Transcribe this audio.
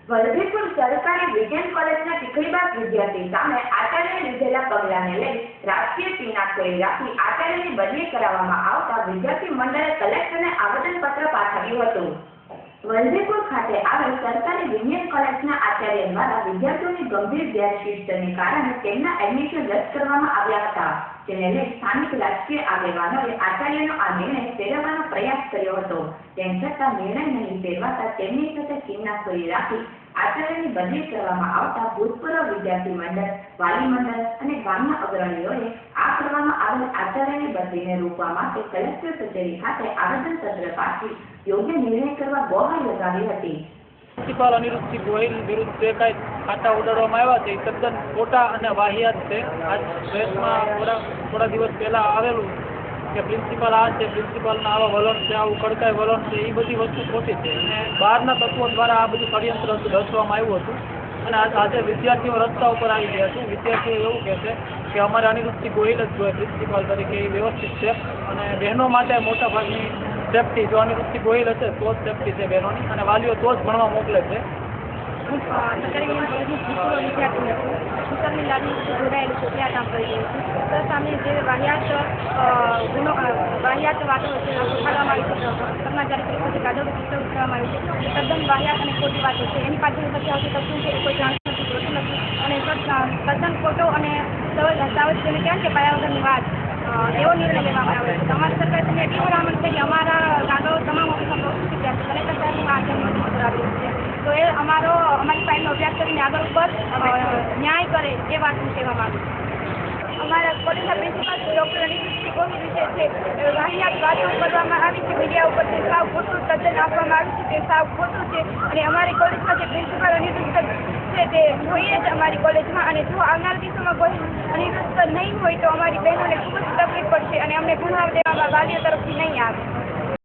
વલભીપુર સરકારી વિજ્ઞાન કોલેજના ટીકડીબાગ વિદ્યાર્થી સામે આચાર્યએ લીધેલા પગલાંને લઈ રાજકીય પિનાકોઈ રાખી આચાર્યની બદલી કરાવવામાં આવતા વિદ્યાર્થી મંડળે કલેક્ટરને આવેદનપત્ર પાઠવ્યું હતું। વલભીપુર ખાતે આવેલ સરકારી વિજ્ઞાન કોલેજના આચાર્ય દ્વારા વિદ્યાર્થીઓની ગંભીર ગેરશિસ્તને કારણે તેમના એડમિશન રદ કરવામાં આવ્યા હતા, જેને લઈ સ્થાનિક રાજકીય આગેવાનોએ આચાર્યનો આ નિર્ણય ફેરવવાનો પ્રયાસ કર્યો હતો। તેમ છતાં નિર્ણય નહીં ફેરવાતા તેમની સાથે કિન્નાખોરી રાખી આચાર્યની બદલી કરવામાં આવતા ભૂતપૂર્વ વિદ્યાર્થી મંડળ, વાલી મંડળ અને ગામના અગ્રણીઓએ આ કરવામાં આવેલ આચાર્યની બદલીને રોકવા માટે કલેક્ટર કચેરી ખાતે આવેદનપત્ર પાઠવી યોગ્ય નિર્ણય કરવા ગુહાર લગાવી હતી। પ્રિન્સિપાલ અનિરુદ્ધસિંહ ગોહિલ વિરુદ્ધ જે કાંઈ ખાતા ઉડાડવામાં આવ્યા છે એ તદ્દન ખોટા અને વાહિયાત છે। આજ પ્રેસમાં થોડા દિવસ પહેલાં આવેલું કે પ્રિન્સિપાલ આ છે, પ્રિન્સિપાલના આવા વલણ છે, આવું કડકાઈ વલણ છે, એ બધી વસ્તુ ખોટી છે અને બહારના તત્વો દ્વારા આ બધું ષડયંત્ર રચવામાં આવ્યું હતું અને આજે વિદ્યાર્થીઓ રસ્તા ઉપર આવી ગયા છે। વિદ્યાર્થીઓ એવું કહે છે કે અમારે અનિરુદ્ધસિંહ ગોહિલ જ જોઈએ પ્રિન્સિપાલ તરીકે, એ વ્યવસ્થિત છે અને બહેનો માટે મોટાભાગની સેફ્ટી જો અનિરુદ્ધસિંહ ગોહિલ હશે તો જ સેફ્ટી છે બહેનોની અને વાલીઓ તો જ ભણવા મોકલે છે। સરકારી વિદ્યાર્થી શીતલની લાગણી જોડાયેલું છે, ત્યાં કામ કરી રહ્યું છું। સર સામે જે વાહિયાત વાતો ઉઠાડવામાં આવી છે, કર્મચારી તરીકે કાદવ ઉઠાડવામાં આવી છે, તદ્દન વાહિયાત અને ખોટી વાતો છે। એની પાછળ પછી આવતી કશું છે એ કોઈ જાણતું નથી, જોતું નથી અને તદ્દન ખોટો અને સાવજ જેને કહેવાય કે પાયા વગરની વાત એવો નિર્ણય લેવામાં આવ્યો છે। અમારી સરકારને એટલી ભલામણ છે કે અમારા કાગળો તમામ ઓફિસમાં પ્રોસેસ થઈ ગયા છે, કલેક્ટર સાહેબનું આચરણ કરાવ્યું છે, તો એ અમારી ફાઇલનો અભ્યાસ કરીને આગળ ઉપર ન્યાય કરે એ વાતનું કહેવા માગું છું। અમારા કોલેજના પ્રિન્સિપાલ ડૉક્ટર અનિરુદ્ધસિંહ ગોહિલ વિશે છે વાહિયાત વાતો કરવામાં આવી છે, મીડિયા ઉપર જે સાવ ખોટું તદ્દન આપવામાં આવ્યું છે તે સાવ ખોટું છે અને અમારી કોલેજમાં જે પ્રિન્સિપાલ અનિરુદ્ધ છે તે જોઈએ છે અમારી કોલેજમાં અને જો આવનાર દિવસોમાં કોઈ અનિરુદ્ધ નહીં હોય તો અમારી બહેનોને ખૂબ જ તકલીફ પડશે અને અમને ભણવા દેવામાં વાલીઓ તરફથી નહીં આવે।